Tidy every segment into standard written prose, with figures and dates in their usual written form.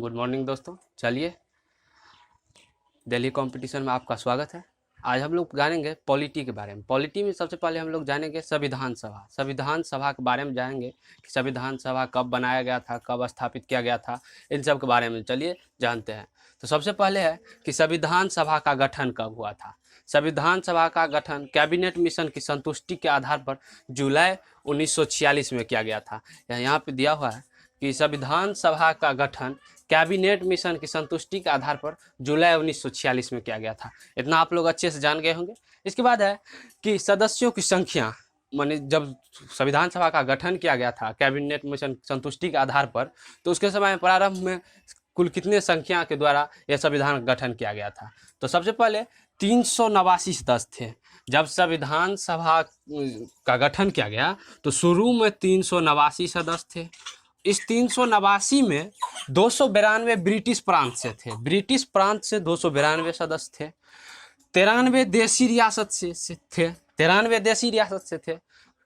Good morning दोस्तों। चलिए, Delhi competition में आपका स्वागत है। आज हम लोग जानेंगे पॉलिटी के बारे में। पॉलिटी में सबसे पहले हम लोग जानेंगे संविधान सभा। संविधान सभा के बारे में जानेंगे कि संविधान सभा कब बनाया गया था, कब स्थापित किया गया था, इन सब के बारे में चलिए जानते हैं। तो सबसे पहले है कि संविधान सभा का गठन कब हुआ था। संविधान सभा का गठन कैबिनेट मिशन की संतुष्टि के आधार पर जुलाई 1946 में किया गया था। यहाँ पे दिया हुआ है कि संविधान सभा का गठन कैबिनेट मिशन की संतुष्टि के आधार पर जुलाई 1946 में किया गया था। इतना आप लोग अच्छे से जान गए होंगे। इसके बाद है कि सदस्यों की संख्या, माने जब संविधान सभा का गठन किया गया था कैबिनेट मिशन संतुष्टि के आधार पर, तो उसके समय प्रारंभ में कुल कितने संख्या के द्वारा यह संविधान का गठन किया गया था। तो सबसे पहले 389 सदस्य थे। जब संविधान सभा का गठन किया गया तो शुरू में 389 सदस्य थे। इस 389 में 292 ब्रिटिश प्रांत से थे। ब्रिटिश प्रांत से 292 सदस्य थे। 93 देशी रियासत से थे। 93 देशी रियासत से थे।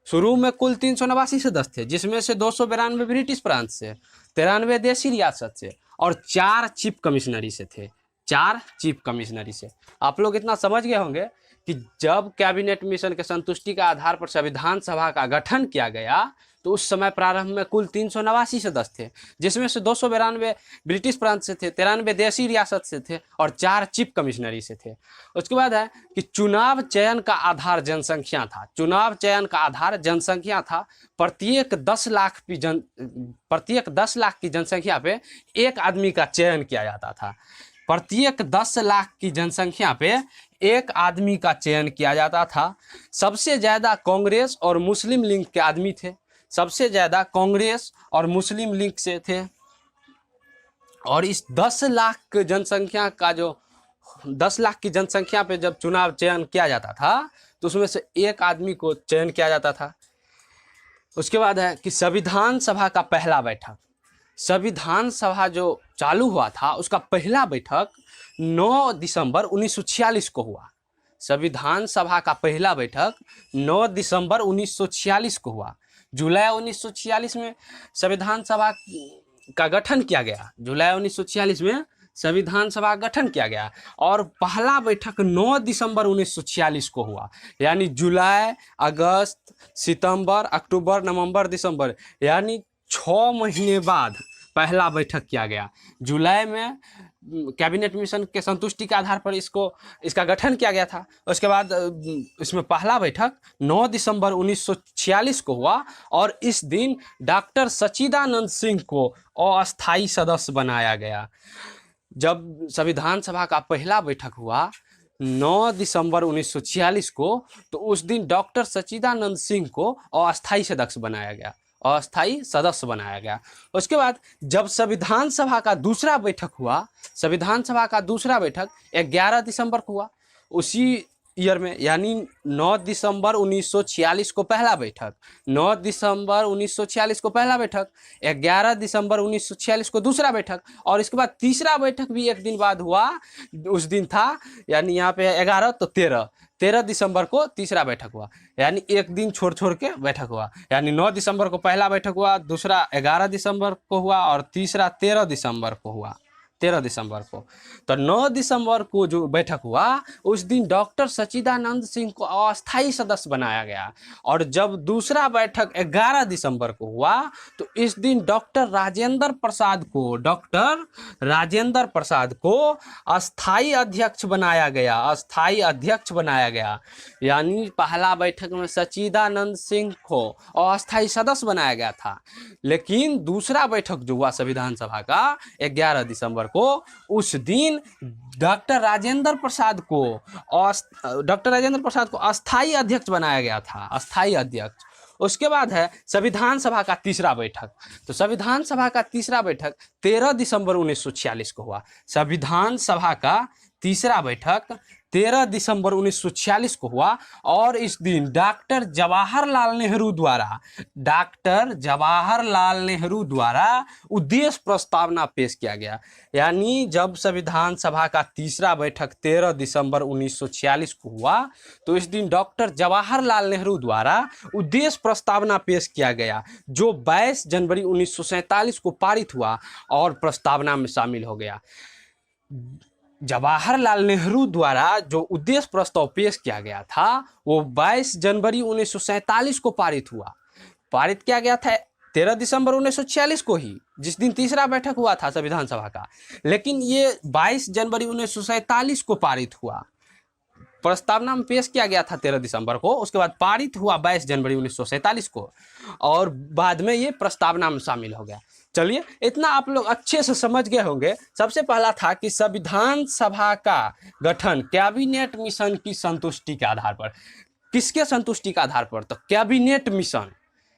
शुरू में कुल 389 सदस्य थे, जिसमें से 292 ब्रिटिश प्रांत से, 93 देशी रियासत से और 4 चीफ कमिश्नरी से थे। 4 चीफ कमिश्नरी से। आप लोग इतना समझ गए होंगे कि जब कैबिनेट मिशन के संतुष्टि के आधार पर संविधान सभा का गठन किया गया तो उस समय प्रारंभ में कुल 389 सदस्य थे, जिसमें से 292 ब्रिटिश प्रांत से थे, 93 देशी रियासत से थे और 4 चीफ कमिश्नरी से थे। उसके बाद है कि चुनाव चयन का आधार जनसंख्या था। चुनाव चयन का आधार जनसंख्या था। प्रत्येक 10 लाख की जनसंख्या पे एक आदमी का चयन किया जाता था। प्रत्येक 10 लाख की जनसंख्या पे एक आदमी का चयन किया जाता था। सबसे ज़्यादा कांग्रेस और मुस्लिम लीग के आदमी थे। सबसे ज़्यादा कांग्रेस और मुस्लिम लीग से थे। और इस 10 लाख जनसंख्या का जो 10 लाख की जनसंख्या पे जब चुनाव चयन किया जाता था तो उसमें से एक आदमी को चयन किया जाता था। उसके बाद है कि संविधान सभा का पहला बैठक। संविधान सभा जो चालू हुआ था उसका पहला बैठक 9 दिसंबर 1946 को हुआ। संविधान सभा का पहला बैठक 9 दिसंबर 1946 को हुआ। जुलाई 1946 में संविधान सभा का गठन किया गया। जुलाई 1946 में संविधान सभा का गठन किया गया और पहला बैठक 9 दिसंबर 1946 को हुआ। यानी जुलाई, अगस्त, सितंबर, अक्टूबर, नवंबर, दिसंबर, यानी 6 महीने बाद पहला बैठक किया गया। जुलाई में कैबिनेट मिशन के संतुष्टि के आधार पर इसका गठन किया गया था। उसके बाद इसमें पहला बैठक 9 दिसंबर 1946 को हुआ और इस दिन डॉक्टर सच्चिदानंद सिंह को अस्थायी सदस्य बनाया गया। जब संविधान सभा का पहला बैठक हुआ 9 दिसंबर 1946 को, तो उस दिन डॉक्टर सच्चिदानंद सिंह को अस्थायी सदस्य बनाया गया। अस्थायी सदस्य बनाया गया। उसके बाद जब संविधान सभा का दूसरा बैठक हुआ, संविधान सभा का दूसरा बैठक 11 दिसंबर को हुआ। उसी ईयर में, यानी 9 दिसंबर 1946 को पहला बैठक, 9 दिसंबर 1946 को पहला बैठक, 11 दिसंबर 1946 को दूसरा बैठक और इसके बाद तीसरा बैठक भी एक दिन बाद हुआ। उस दिन था, यानी यहाँ पे 11 तो 13 दिसंबर को तीसरा बैठक हुआ। यानी एक दिन छोड़ के बैठक हुआ। यानी 9 दिसंबर को पहला बैठक हुआ, दूसरा 11 दिसंबर को हुआ और तीसरा 13 दिसंबर को हुआ। 13 दिसंबर को। तो 9 दिसंबर को जो बैठक हुआ उस दिन डॉक्टर सच्चिदानंद सिंह को अस्थायी सदस्य बनाया गया। और जब दूसरा बैठक 11 दिसंबर को हुआ तो इस दिन डॉक्टर राजेंद्र प्रसाद को अस्थायी अध्यक्ष बनाया गया। अस्थायी अध्यक्ष बनाया गया। यानी पहला बैठक में सच्चिदानंद सिंह को अस्थायी सदस्य बनाया गया था, लेकिन दूसरा बैठक जो हुआ संविधान सभा का 11 दिसंबर को, उस दिन डॉक्टर राजेंद्र प्रसाद को अस्थायी अध्यक्ष बनाया गया था। अस्थायी अध्यक्ष। उसके बाद है संविधान सभा का तीसरा बैठक। तो संविधान सभा का तीसरा बैठक 13 दिसंबर 1946 को हुआ। संविधान सभा का तीसरा बैठक 13 दिसंबर 1946 को हुआ और इस दिन डॉक्टर जवाहरलाल नेहरू द्वारा उद्देश्य प्रस्तावना पेश किया गया। यानी जब संविधान सभा का तीसरा बैठक 13 दिसंबर 1946 को हुआ तो इस दिन डॉक्टर जवाहरलाल नेहरू द्वारा उद्देश्य प्रस्तावना पेश किया गया, जो 22 जनवरी 1947 को पारित हुआ और प्रस्तावना में शामिल हो गया। जवाहरलाल नेहरू द्वारा जो उद्देश्य प्रस्ताव पेश किया गया था वो 22 जनवरी 1947 को पारित हुआ। पारित किया गया था 13 दिसंबर 1946 को ही, जिस दिन तीसरा बैठक हुआ था संविधान सभा का, लेकिन ये 22 जनवरी 1947 को पारित हुआ। प्रस्तावना में पेश किया गया था 13 दिसंबर को, उसके बाद पारित हुआ 22 जनवरी 1947 को और बाद में ये प्रस्तावना में शामिल हो गया। चलिए, इतना आप लोग अच्छे से समझ गए होंगे। सबसे पहला था कि संविधान सभा का गठन कैबिनेट मिशन की संतुष्टि के आधार पर। किसके संतुष्टि के आधार पर? तो कैबिनेट मिशन।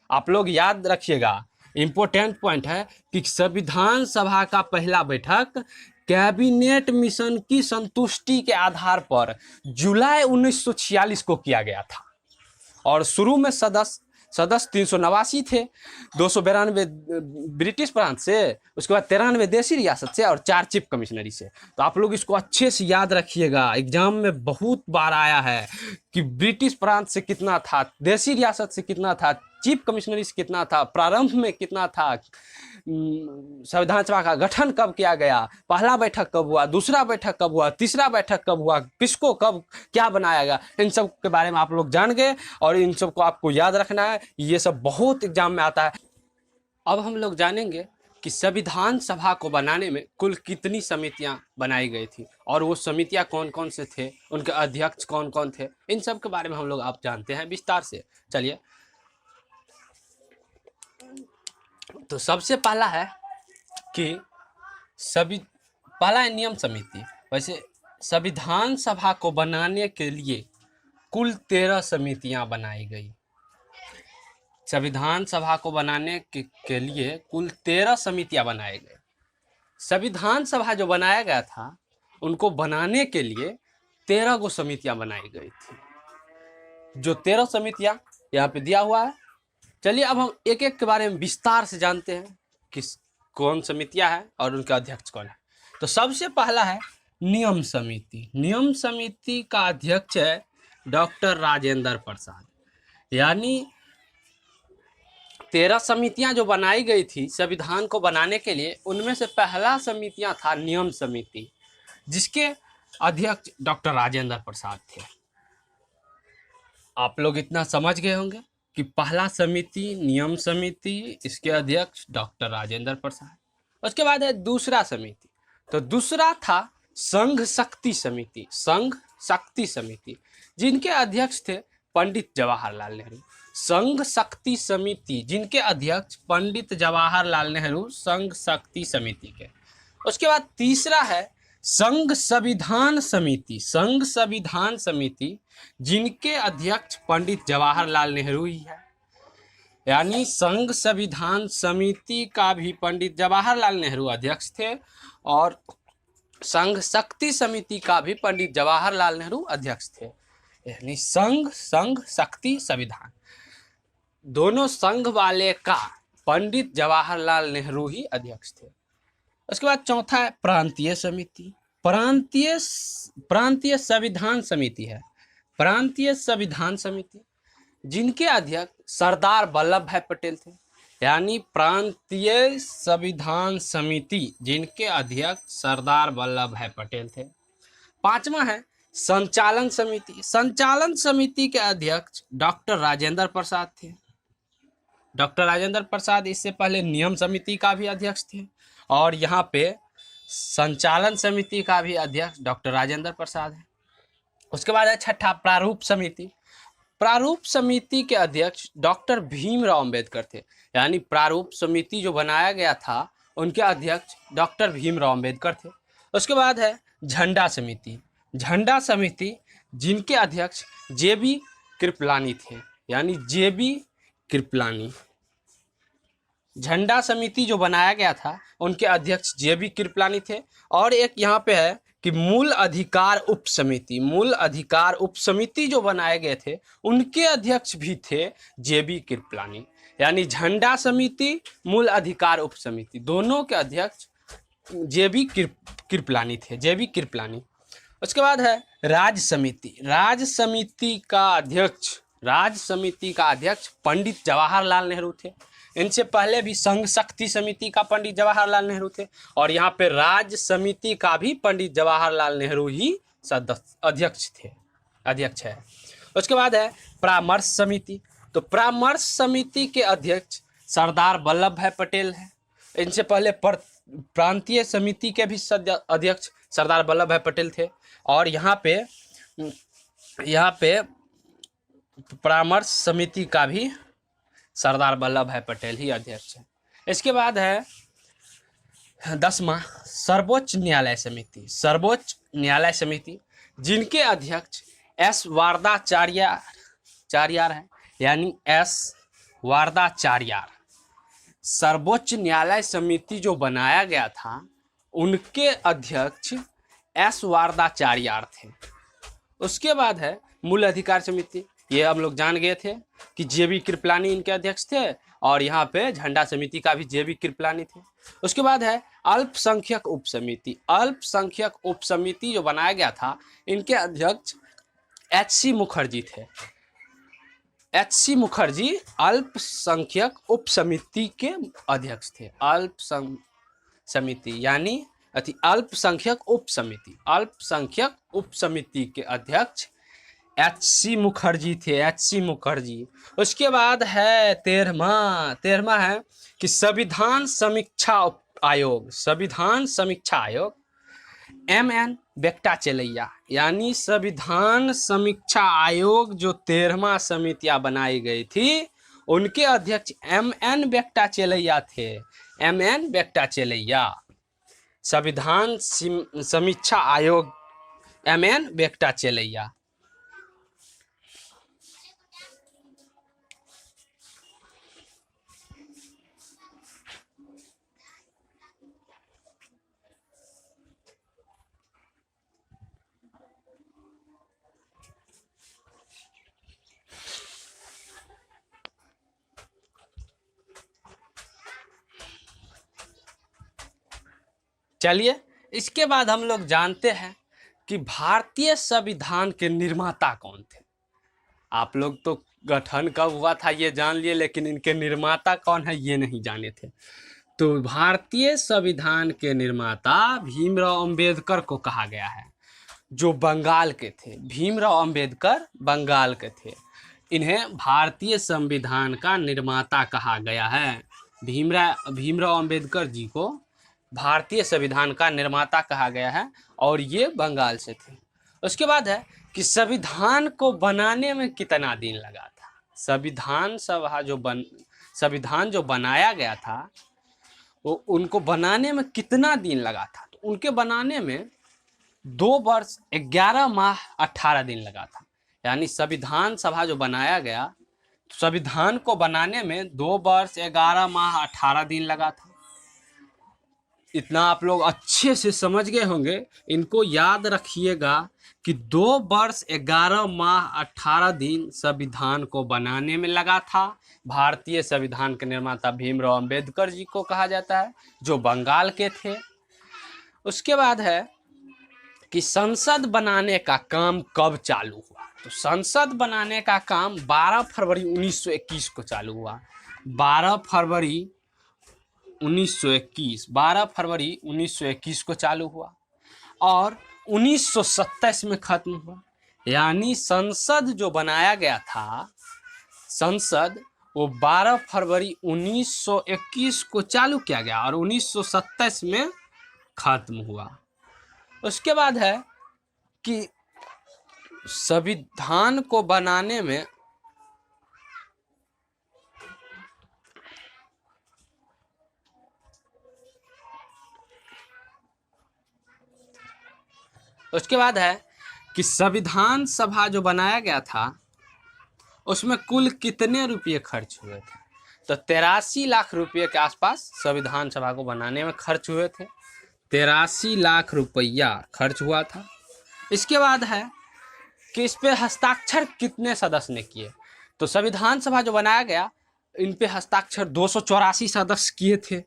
आप लोग याद रखिएगा, इंपॉर्टेंट पॉइंट है कि संविधान सभा का पहला बैठक कैबिनेट मिशन की संतुष्टि के आधार पर जुलाई 1946 को किया गया था और शुरू में सदस्य 389 थे, 292 ब्रिटिश प्रांत से, उसके बाद 93 देसी रियासत से और 4 चीफ कमिश्नरी से। तो आप लोग इसको अच्छे से याद रखिएगा, एग्जाम में बहुत बार आया है कि ब्रिटिश प्रांत से कितना था, देसी रियासत से कितना था, चीफ कमिश्नरी से कितना था, प्रारंभ में कितना था, संविधान सभा का गठन कब किया गया, पहला बैठक कब हुआ, दूसरा बैठक कब हुआ, तीसरा बैठक कब हुआ, किसको कब क्या बनाया गया, इन सब के बारे में आप लोग जान गए और इन सब को आपको याद रखना है। ये सब बहुत एग्जाम में आता है। अब हम लोग जानेंगे कि संविधान सभा को बनाने में कुल कितनी समितियां बनाई गई थी और वो समितियां कौन कौन से थे, उनके अध्यक्ष कौन कौन थे, इन सब के बारे में हम लोग आप जानते हैं विस्तार से। चलिए, तो सबसे पहला है कि पहला है नियम समिति। वैसे संविधान सभा को बनाने के लिए कुल 13 समितियां बनाई गई। संविधान सभा को बनाने के लिए कुल 13 समितियां बनाई गई। संविधान सभा जो बनाया गया था उनको बनाने के लिए 13 गो समितियां बनाई गई थी, जो 13 समितियां यहाँ पे दिया हुआ है। चलिए, अब हम एक एक के बारे में विस्तार से जानते हैं कि कौन समितियां हैं और उनका अध्यक्ष कौन है। तो सबसे पहला है नियम समिति। नियम समिति का अध्यक्ष है डॉक्टर राजेंद्र प्रसाद। यानी 13 समितियां जो बनाई गई थी संविधान को बनाने के लिए, उनमें से पहला समितियां था नियम समिति, जिसके अध्यक्ष डॉक्टर राजेंद्र प्रसाद थे। आप लोग इतना समझ गए होंगे कि पहला समिति नियम समिति, इसके अध्यक्ष डॉक्टर राजेंद्र प्रसाद। उसके बाद है दूसरा समिति। तो दूसरा था संघ शक्ति समिति। संघ शक्ति समिति, जिनके अध्यक्ष थे पंडित जवाहरलाल नेहरू। संघ शक्ति समिति, जिनके अध्यक्ष पंडित जवाहरलाल नेहरू, संघ शक्ति समिति के। उसके बाद तीसरा है संघ संविधान समिति। संघ संविधान समिति, जिनके अध्यक्ष पंडित जवाहरलाल नेहरू ही है। यानी संघ संविधान समिति का भी पंडित जवाहरलाल नेहरू अध्यक्ष थे और संघ शक्ति समिति का भी पंडित जवाहरलाल नेहरू अध्यक्ष थे। यानी संघ शक्ति संविधान, दोनों संघ वाले का पंडित जवाहरलाल नेहरू ही अध्यक्ष थे। उसके बाद चौथा है प्रांतीय समिति। प्रांतीय संविधान समिति है। प्रांतीय संविधान समिति, जिनके अध्यक्ष सरदार वल्लभ भाई पटेल थे। यानी प्रांतीय संविधान समिति, जिनके अध्यक्ष सरदार वल्लभ भाई पटेल थे। पांचवा है संचालन समिति। संचालन समिति के अध्यक्ष डॉक्टर राजेंद्र प्रसाद थे। डॉक्टर राजेंद्र प्रसाद इससे पहले नियम समिति का भी अध्यक्ष थे और यहाँ पे संचालन समिति का भी अध्यक्ष डॉक्टर राजेंद्र प्रसाद है। उसके बाद है छठा प्रारूप समिति। प्रारूप समिति के अध्यक्ष डॉक्टर भीमराव अंबेडकर थे। यानी प्रारूप समिति जो बनाया गया था उनके अध्यक्ष डॉक्टर भीमराव अंबेडकर थे। उसके बाद है झंडा समिति। झंडा समिति, जिनके अध्यक्ष जेबी कृपलानी थे। यानी जेबी कृपलानी। झंडा समिति जो बनाया गया था उनके अध्यक्ष जेबी कृपलानी थे। और एक यहाँ पे है कि मूल अधिकार उप समिति जो बनाए गए थे उनके अध्यक्ष भी थे जेबी कृपलानी। यानी झंडा समिति, मूल अधिकार उप समिति, दोनों के अध्यक्ष जेबी कृपलानी थे, जेबी कृपलानी। उसके बाद है राज्य समिति का अध्यक्ष पंडित जवाहरलाल नेहरू थे। इनसे पहले भी संघ शक्ति समिति का पंडित जवाहरलाल नेहरू थे और यहाँ पे राज्य समिति का भी पंडित जवाहरलाल नेहरू ही अध्यक्ष है। उसके बाद है परामर्श समिति। तो परामर्श समिति के अध्यक्ष सरदार वल्लभ भाई पटेल है। इनसे पहले प्रांतीय समिति के भी अध्यक्ष सरदार वल्लभ भाई पटेल थे और यहाँ पे परामर्श समिति का भी सरदार वल्लभ भाई पटेल ही अध्यक्ष है। इसके बाद है 10वां सर्वोच्च न्यायालय समिति जिनके अध्यक्ष एस वारदाचार्यार है, यानी एस वारदाचार्यार। सर्वोच्च न्यायालय समिति जो बनाया गया था उनके अध्यक्ष एस वारदाचार्यार थे। उसके बाद है मूल अधिकार समिति, ये हम लोग जान गए थे कि जेबी कृपलानी इनके अध्यक्ष थे और यहाँ पे झंडा समिति का भी जेबी कृपलानी थे। उसके बाद है अल्पसंख्यक उप समिति जो बनाया गया था इनके अध्यक्ष एच.सी. मुखर्जी थे। एच.सी. मुखर्जी अल्पसंख्यक उप समिति के अध्यक्ष थे। अल्पसंख्यक उप समिति के अध्यक्ष एच.सी. मुखर्जी थे, एच.सी. मुखर्जी। उसके बाद है 13वां है कि संविधान समीक्षा आयोग M.N. बेक्टाचेलैया, यानी संविधान समीक्षा आयोग जो 13वां समितियां बनाई गई थी उनके अध्यक्ष M.N. बेक्टाचेलैया थे। M.N. बेक्टाचेलैया, संविधान समीक्षा आयोग M.N. बेक्टाचेलैया। चलिए इसके बाद हम लोग जानते हैं कि भारतीय संविधान के निर्माता कौन थे। आप लोग तो गठन कब हुआ था ये जान लिए, लेकिन इनके निर्माता कौन है ये नहीं जाने थे। तो भारतीय संविधान के निर्माता भीमराव अंबेडकर को कहा गया है, जो बंगाल के थे। भीमराव अंबेडकर बंगाल के थे। इन्हें भारतीय संविधान का निर्माता कहा गया है। भीमराव अंबेडकर जी को भारतीय संविधान का निर्माता कहा गया है और ये बंगाल से थे। उसके बाद है कि संविधान को बनाने में कितना दिन लगा था। संविधान जो बनाया गया था वो उनको बनाने में कितना दिन लगा था। तो उनके बनाने में 2 वर्ष 11 माह 18 दिन लगा था। यानी संविधान सभा जो बनाया गया, संविधान को बनाने में 2 वर्ष 11 माह 18 दिन लगा था। इतना आप लोग अच्छे से समझ गए होंगे। इनको याद रखिएगा कि 2 वर्ष 11 माह 18 दिन संविधान को बनाने में लगा था। भारतीय संविधान के निर्माता भीमराव अंबेडकर जी को कहा जाता है, जो बंगाल के थे। उसके बाद है कि संसद बनाने का काम कब चालू हुआ। तो संसद बनाने का काम 12 फरवरी 1921 को चालू हुआ। 12 फरवरी 1921 को चालू हुआ और 1927 में खत्म हुआ। यानी संसद जो बनाया गया था, संसद वो 12 फरवरी 1921 को चालू किया गया और 1927 में खत्म हुआ। उसके बाद है कि संविधान को बनाने में संविधान सभा जो बनाया गया था उसमें कुल कितने रुपये खर्च हुए थे। तो 83 लाख रुपये के आसपास संविधान सभा को बनाने में खर्च हुए थे। 83 लाख रुपया खर्च हुआ था। इसके बाद है कि इस पे हस्ताक्षर कितने सदस्य ने किए। तो संविधान सभा जो बनाया गया, इन पे हस्ताक्षर 284 सदस्य किए थे।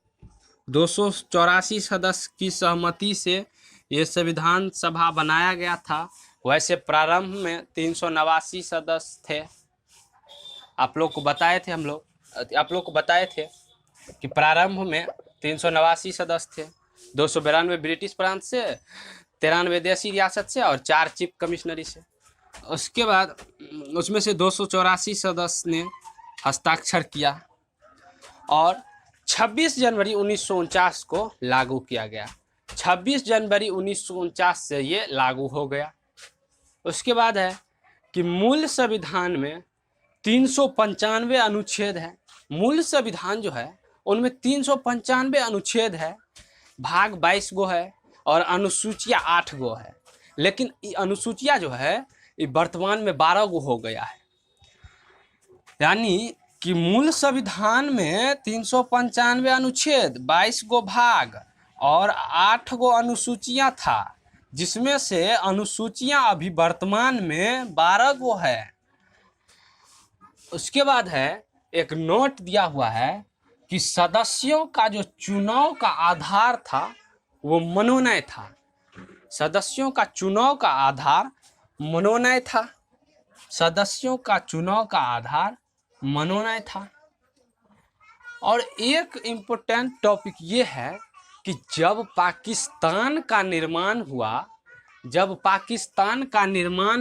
284 सदस्य की सहमति से ये संविधान सभा बनाया गया था। वैसे प्रारंभ में 389 सदस्य थे। आप लोग को बताए थे कि प्रारंभ में 389 सदस्य थे। 292 ब्रिटिश प्रांत से, 93 देसी रियासत से और 4 चीफ कमिश्नरी से। उसके बाद उसमें से 284 सदस्य ने हस्ताक्षर किया और 26 जनवरी 1949 को लागू किया गया। 26 जनवरी 1949 से ये लागू हो गया। उसके बाद है कि मूल संविधान में 395 अनुच्छेद है। मूल संविधान जो है उनमें 395 अनुच्छेद है, भाग 22 गो है और अनुसूचियाँ 8 गो है। लेकिन अनुसूचियाँ जो है ये वर्तमान में 12 गो हो गया है। यानी कि मूल संविधान में 395 अनुच्छेद, 22 गो भाग और 8 गो अनुसूचियाँ था, जिसमें से अनुसूचियाँ अभी वर्तमान में 12 गो है। उसके बाद है एक नोट दिया हुआ है कि सदस्यों का जो चुनाव का आधार था वो मनोनय था। सदस्यों का चुनाव का आधार मनोनय था। सदस्यों का चुनाव का आधार मनोनय था। और एक इम्पोर्टेंट टॉपिक ये है कि जब पाकिस्तान का निर्माण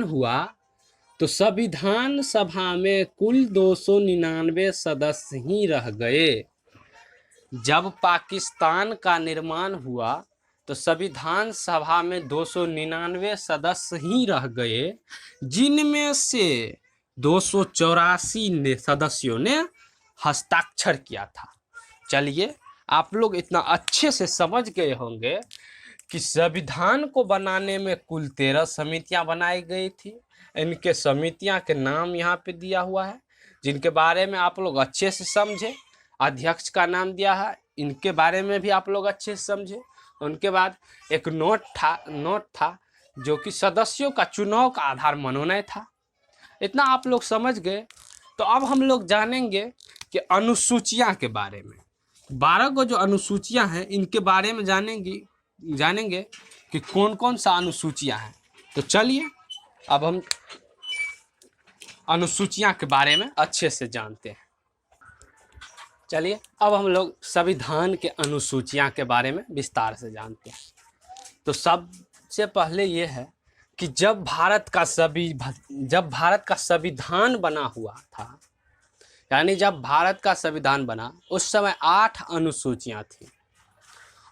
हुआ तो संविधान सभा में कुल 299 सदस्य ही रह गए। जब पाकिस्तान का निर्माण हुआ तो संविधान सभा में 299 सदस्य ही रह गए, जिनमें से 284 सदस्यों ने हस्ताक्षर किया था। चलिए, आप लोग इतना अच्छे से समझ गए होंगे कि संविधान को बनाने में कुल 13 समितियां बनाई गई थी। इनके समितियां के नाम यहाँ पे दिया हुआ है, जिनके बारे में आप लोग अच्छे से समझे। अध्यक्ष का नाम दिया है, इनके बारे में भी आप लोग अच्छे से समझे। उनके बाद एक नोट था जो कि सदस्यों का चुनाव का आधार मनोनय था। इतना आप लोग समझ गए। तो अब हम लोग जानेंगे कि अनुसूचियां के बारे में। 12 गो जो अनुसूचियां हैं इनके बारे में जानेंगे कि कौन कौन सा अनुसूचियां हैं। तो चलिए अब हम अनुसूचियां के बारे में अच्छे से जानते हैं। चलिए अब हम लोग संविधान के अनुसूचियां के बारे में विस्तार से जानते हैं। तो सबसे पहले ये है कि जब भारत का संविधान बना हुआ था, यानी जब भारत का संविधान बना उस समय 8 अनुसूचियां थी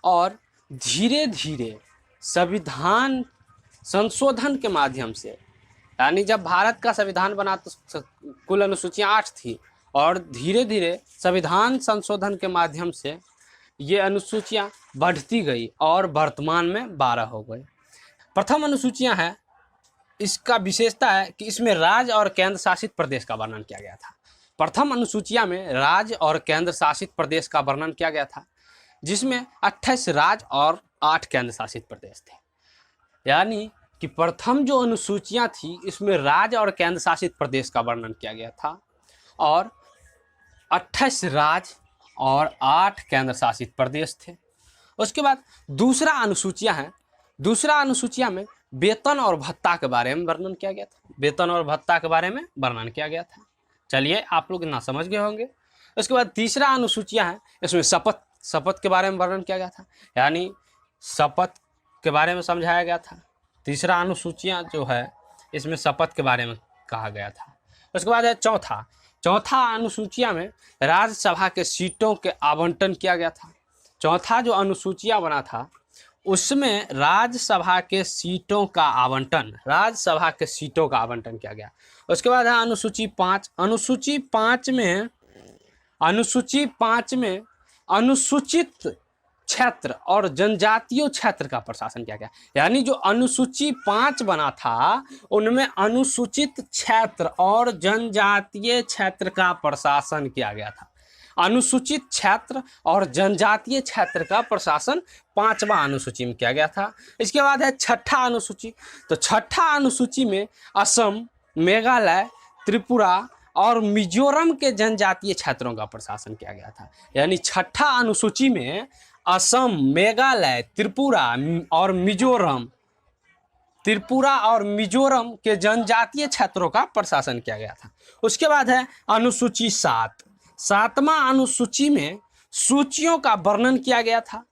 और धीरे धीरे संविधान संशोधन के माध्यम से, यानी जब भारत का संविधान बना तो कुल अनुसूचियां 8 थी और धीरे धीरे संविधान संशोधन के माध्यम से ये अनुसूचियां बढ़ती गई और वर्तमान में 12 हो गई। प्रथम अनुसूचियां है, इसका विशेषता है कि इसमें राज्य और केंद्र शासित प्रदेश का वर्णन किया गया था। प्रथम अनुसूचिया में राज्य और केंद्र शासित प्रदेश का वर्णन किया गया था, जिसमें 28 राज्य और 8 केंद्र शासित प्रदेश थे। यानी कि प्रथम जो अनुसूचियां थी इसमें राज्य और केंद्र शासित प्रदेश का वर्णन किया गया था और 28 राज्य और 8 केंद्र शासित प्रदेश थे। उसके बाद दूसरा अनुसूचिया है। दूसरा अनुसूचिया में वेतन और भत्ता के बारे में वर्णन किया गया था। वेतन और भत्ता के बारे में वर्णन किया गया था। चलिए आप लोग इतना समझ गए होंगे। उसके बाद तीसरा अनुसूचिया है, इसमें शपथ के बारे में वर्णन किया गया था, यानी शपथ के बारे में समझाया गया था। तीसरा अनुसूचिया जो है इसमें शपथ के बारे में कहा गया था। उसके बाद है चौथा अनुसूचिया में राज्यसभा के सीटों के आवंटन किया गया था। चौथा जो अनुसूचिया बना था उसमें राज्यसभा के सीटों का आवंटन किया गया। उसके बाद है अनुसूची 5। अनुसूची 5 में अनुसूचित क्षेत्र और जनजातीय क्षेत्र का प्रशासन किया गया। यानी जो अनुसूची 5 बना था उनमें अनुसूचित क्षेत्र और जनजातीय क्षेत्र का प्रशासन किया गया था। अनुसूचित क्षेत्र और जनजातीय क्षेत्र का प्रशासन 5वां अनुसूची में किया गया था। इसके बाद है छठा अनुसूची। तो छठा अनुसूची में असम, मेघालय, त्रिपुरा और मिजोरम के जनजातीय क्षेत्रों का प्रशासन किया गया था। यानी छठा अनुसूची में असम, मेघालय, त्रिपुरा और मिजोरम के जनजातीय क्षेत्रों का प्रशासन किया गया था। उसके बाद है अनुसूची 7। 7वां अनुसूची में सूचियों का वर्णन किया गया था।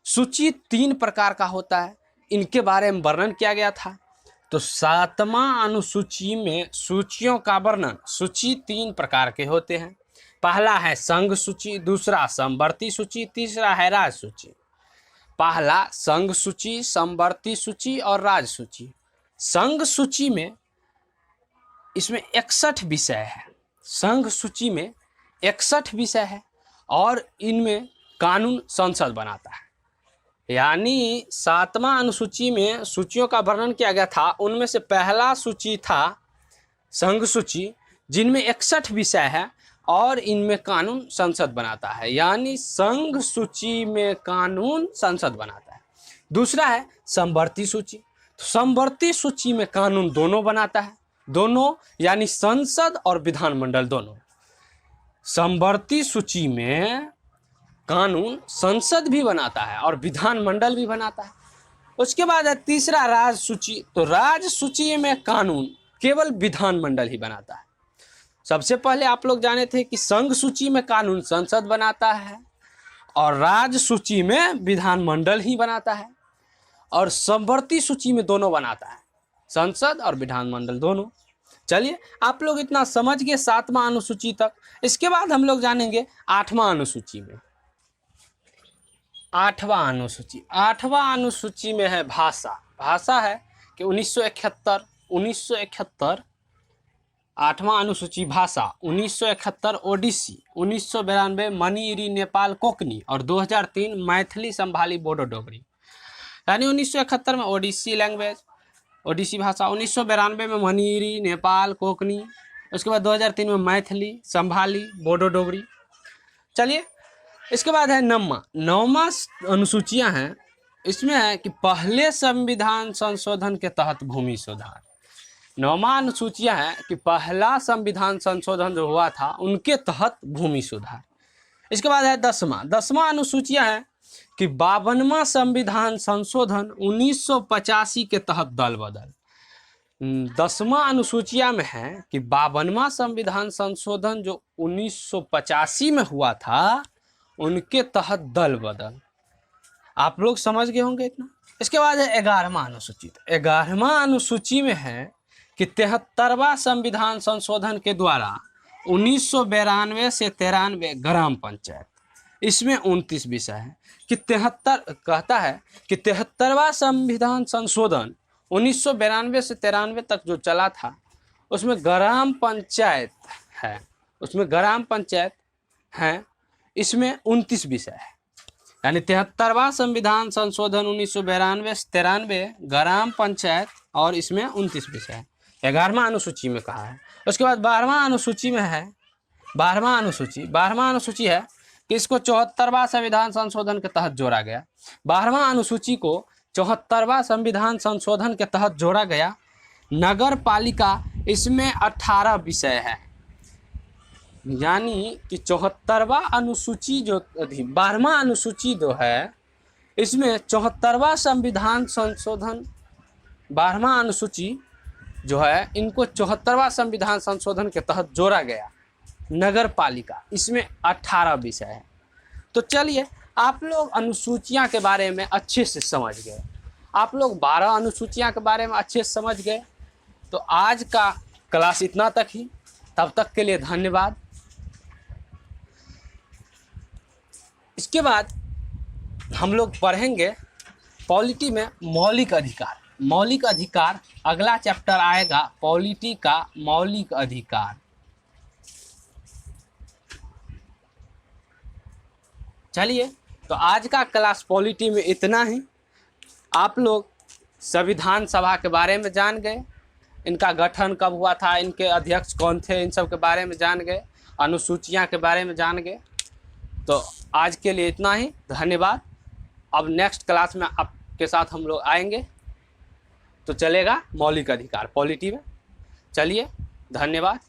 सूची 3 प्रकार का होता है, इनके बारे में वर्णन किया गया था। तो 7वां अनुसूची में सूचियों का वर्णन, सूची 3 प्रकार के होते हैं। पहला है संघ सूची, दूसरा समवर्ती सूची, तीसरा है राज सूची। पहला संघ सूची, समवर्ती सूची और राज सूची। संघ सूची में इसमें 61 विषय है। संघ सूची में 61 विषय है और इनमें कानून संसद बनाता है। यानी 7वां अनुसूची में सूचियों का वर्णन किया गया था, उनमें से पहला सूची था संघ सूची, जिनमें 61 विषय है और इनमें कानून संसद बनाता है। यानी संघ सूची में कानून संसद बनाता है। दूसरा है समवर्ती सूची। तो समवर्ती सूची में कानून दोनों बनाता है, दोनों यानी संसद और विधानमंडल दोनों। समवर्ती सूची में कानून संसद भी बनाता है और विधानमंडल भी बनाता है। उसके बाद है तीसरा राज सूची। तो राज सूची में कानून केवल विधानमंडल ही बनाता है। सबसे पहले आप लोग जाने थे कि संघ सूची में कानून संसद बनाता है और राज सूची में विधानमंडल ही बनाता है, और समवर्ती सूची में दोनों बनाता है, संसद और विधानमंडल दोनों। चलिए आप लोग इतना समझ गए 7वां अनुसूची तक। इसके बाद हम लोग जानेंगे 8वां अनुसूची में। 8वां अनुसूची, 8वां अनुसूची में है भाषा। भाषा है कि 1971 8वां अनुसूची भाषा, 1971 ओडिसी, 1992 मणिपुरी नेपाल कोंकणी और 2003 मैथिली संभाली बोडो डोगरी। यानी 1971 में ओडिसी लैंग्वेज, ओडिसी भाषा, 1992 में मणिपुरी नेपाल कोंकणी, उसके बाद 2003 में मैथिली संभाली बोडो डोगरी। चलिए इसके बाद है 9वां अनुसूचियां हैं। इसमें है कि पहले संविधान संशोधन के तहत भूमि सुधार। 9वां अनुसूचियां है कि पहला संविधान संशोधन जो हुआ था उनके तहत भूमि सुधार। इसके बाद है 10वां अनुसूचियां है कि 52वां संविधान संशोधन 1985 के तहत दल बदल। 10वां अनुसूचिया में है कि 52वां संविधान संशोधन जो 1985 में हुआ था उनके तहत दल बदल। आप लोग समझ गए होंगे इतना। इसके बाद है 11वां अनुसूची। 11वां अनुसूची में है कि 73वां संविधान संशोधन के द्वारा 1992 से 93 ग्राम पंचायत, इसमें 29 विषय है कि 73 कहता है कि 73वां संविधान संशोधन 1992 से 93 तक जो चला था उसमें ग्राम पंचायत है, उसमें ग्राम पंचायत है, इसमें 29 विषय है। यानी 73वां संविधान संशोधन 1992 से 93 ग्राम पंचायत और इसमें 29 विषय है। 11वां अनुसूची में कहा है। उसके बाद 12वां अनुसूची में है 12वां अनुसूची है कि इसको 74वां संविधान संशोधन के तहत जोड़ा गया। 12वां अनुसूची को 74वां संविधान संशोधन के तहत जोड़ा गया। नगर पालिका, इसमें 18 विषय है। यानी कि 74वां अनुसूची जो थी, 12वां अनुसूची जो है इसमें 74वां संविधान संशोधन, 12वां अनुसूची जो है इनको 74वां संविधान संशोधन के तहत जोड़ा गया। नगर पालिका, इसमें 18 विषय है। तो चलिए आप लोग अनुसूचियां के बारे में अच्छे से समझ गए। आप लोग 12 अनुसूचियां के बारे में अच्छे से समझ गए। तो आज का क्लास इतना तक ही। तब तक के लिए धन्यवाद। इसके बाद हम लोग पढ़ेंगे पॉलिटी में मौलिक अधिकार। मौलिक अधिकार अगला चैप्टर आएगा, पॉलिटी का मौलिक अधिकार। चलिए तो आज का क्लास पॉलिटी में इतना ही। आप लोग संविधान सभा के बारे में जान गए, इनका गठन कब हुआ था, इनके अध्यक्ष कौन थे, इन सब के बारे में जान गए, अनुसूचियां के बारे में जान गए। तो आज के लिए इतना ही, धन्यवाद। अब नेक्स्ट क्लास में आपके साथ हम लोग आएंगे तो चलेगा मौलिक अधिकार पॉलिटी में। चलिए, धन्यवाद।